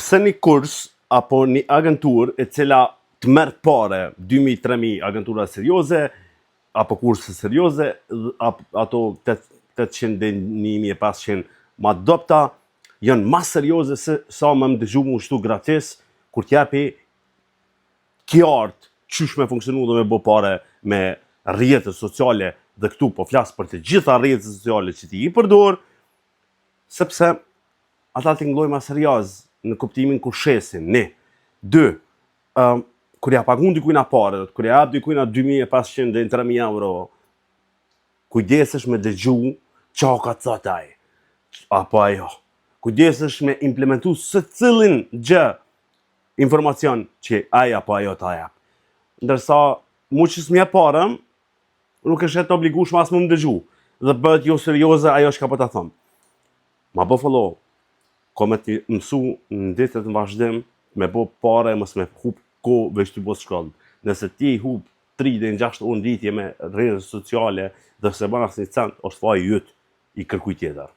pse një kurs apo një agentur e cila të merë pare 2.000-3.000 agentura serioze apo kurse serioze, ato 800 dhe 1.500 ma dopta, janë ma serioze se sa më dëgju mu shtu gratis, kur t'japi kjartë qysh me funksionu dhe me bo pare me rrjetet sociale, dhe këtu po flasë për të gjitha rrjetet sociale që ti i përdor, sepse ata t'inglloj ma serios në kuptimin kur shesin, ne. 2. Kur ja pagun dikujna pare, kur ja hap dikujna 2.500 dhe 3.000 euro, kujdesesh me dëgju qa ka thot ai, apo ajo. Kujdesesh me implementu së cilin gjë informacion që ai apo ajo ta jap. Ndërsa, mu që s'mje parëm, nuk është të obligush mas më dëgju, dhe bëhet jo serioze ajo shka po ta thëm. Ma bo follow, ko me t'i mësu në ditët në vazhdim, me bo pare, mës me hup ko veç t'i bo shkollë. Nëse ti hup 3 dhe 6 unë ditje me rrjetet sociale, dhe se banas një cent, është faj jytë i kërkuj tjetër.